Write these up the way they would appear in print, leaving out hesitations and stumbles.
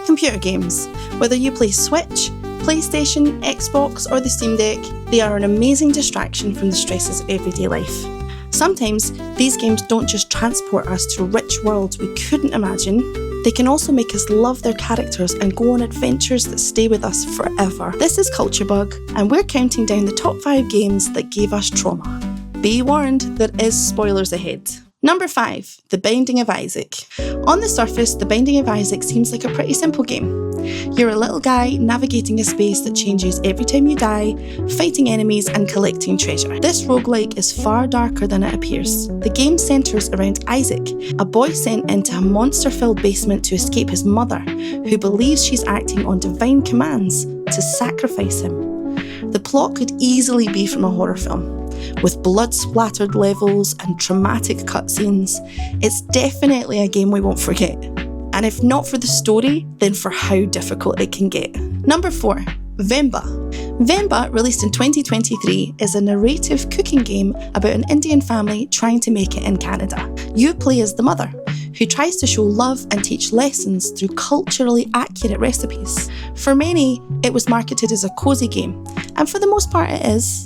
Computer games. Whether you play Switch, PlayStation, Xbox or the Steam Deck, they are an amazing distraction from the stresses of everyday life. Sometimes, these games don't just transport us to rich worlds we couldn't imagine, they can also make us love their characters and go on adventures that stay with us forever. This is Culture Bug, and we're counting down the top 5 games that gave us trauma. Be warned, there is spoilers ahead. Number 5, The Binding of Isaac. On the surface, The Binding of Isaac seems like a pretty simple game. You're a little guy navigating a space that changes every time you die, fighting enemies and collecting treasure. This roguelike is far darker than it appears. The game centres around Isaac, a boy sent into a monster-filled basement to escape his mother, who believes she's acting on divine commands to sacrifice him. The plot could easily be from a horror film. With blood-splattered levels and traumatic cutscenes, it's definitely a game we won't forget. And if not for the story, then for how difficult it can get. Number 4, Vemba. Vemba, released in 2023, is a narrative cooking game about an Indian family trying to make it in Canada. You play as the mother, who tries to show love and teach lessons through culturally accurate recipes. For many, it was marketed as a cosy game, and for the most part it is.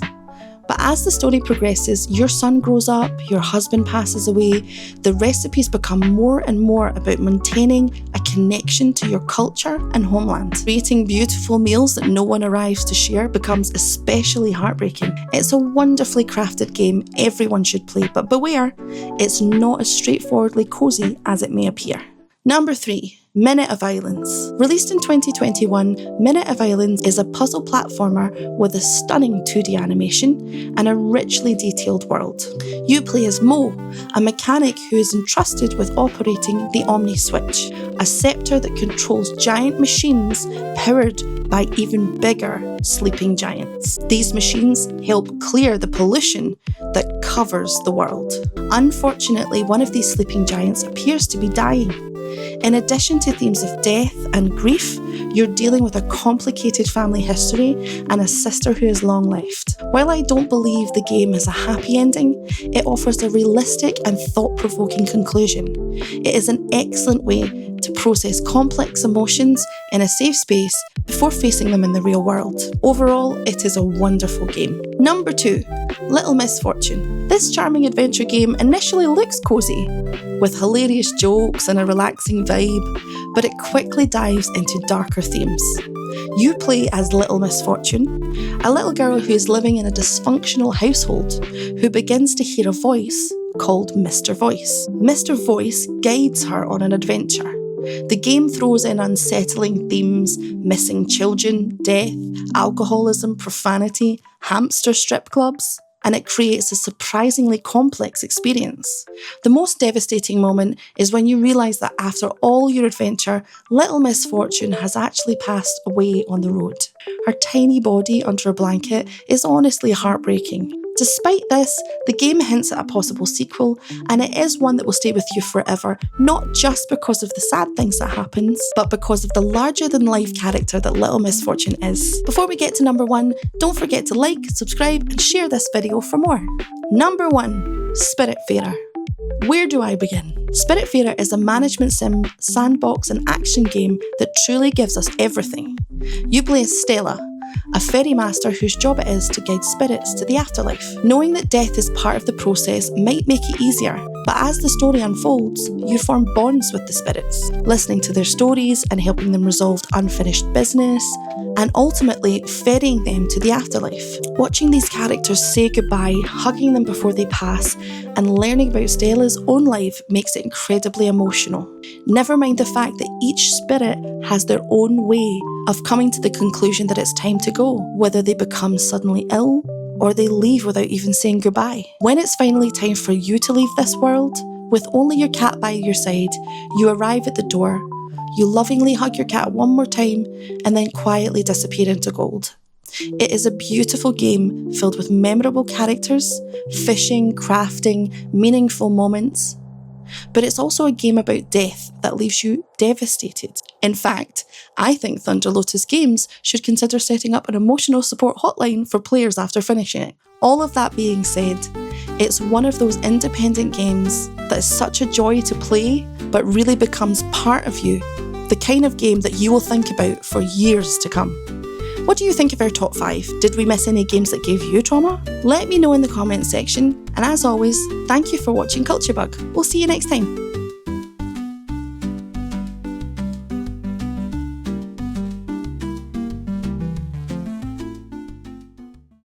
But as the story progresses, your son grows up, your husband passes away, the recipes become more and more about maintaining a connection to your culture and homeland. Creating beautiful meals that no one arrives to share becomes especially heartbreaking. It's a wonderfully crafted game everyone should play, but beware, it's not as straightforwardly cosy as it may appear. Number 3, Minute of Islands. Released in 2021, Minute of Islands is a puzzle platformer with a stunning 2D animation and a richly detailed world. You play as Mo, a mechanic who is entrusted with operating the Omni Switch, a scepter that controls giant machines powered by even bigger sleeping giants. These machines help clear the pollution that covers the world. Unfortunately, one of these sleeping giants appears to be dying. In addition to themes of death and grief, you're dealing with a complicated family history and a sister who is long left. While I don't believe the game has a happy ending, it offers a realistic and thought-provoking conclusion. It is an excellent way to process complex emotions in a safe space before facing them in the real world. Overall, it is a wonderful game. Number 2, Little Misfortune. This charming adventure game initially looks cosy, with hilarious jokes and a relaxing vibe, but it quickly dives into darker themes. You play as Little Misfortune, a little girl who is living in a dysfunctional household who begins to hear a voice called Mr. Voice. Mr. Voice guides her on an adventure. The game throws in unsettling themes, missing children, death, alcoholism, profanity, hamster strip clubs, and it creates a surprisingly complex experience. The most devastating moment is when you realise that after all your adventure, Little Misfortune has actually passed away on the road. Her tiny body under a blanket is honestly heartbreaking. Despite this, the game hints at a possible sequel, and it is one that will stay with you forever, not just because of the sad things that happens, but because of the larger-than-life character that Little Misfortune is. Before we get to number 1, don't forget to like, subscribe, and share this video for more. Number 1, Spiritfarer. Where do I begin? Spiritfarer is a management sim, sandbox, and action game that truly gives us everything. You play as Stella, a ferry master whose job it is to guide spirits to the afterlife. Knowing that death is part of the process might make it easier, but as the story unfolds, you form bonds with the spirits, listening to their stories and helping them resolve unfinished business, and ultimately ferrying them to the afterlife. Watching these characters say goodbye, hugging them before they pass, and learning about Stella's own life makes it incredibly emotional. Never mind the fact that each spirit has their own way of coming to the conclusion that it's time to go, whether they become suddenly ill or they leave without even saying goodbye. When it's finally time for you to leave this world, with only your cat by your side, you arrive at the door, you lovingly hug your cat one more time, and then quietly disappear into gold. It is a beautiful game filled with memorable characters, fishing, crafting, meaningful moments. But it's also a game about death that leaves you devastated. In fact, I think Thunder Lotus Games should consider setting up an emotional support hotline for players after finishing it. All of that being said, it's one of those independent games that is such a joy to play, but really becomes part of you the kind of game that you will think about for years to come. What do you think of our top 5? Did we miss any games that gave you trauma? Let me know in the comments section, and as always, thank you for watching Culture Bug. We'll see you next time.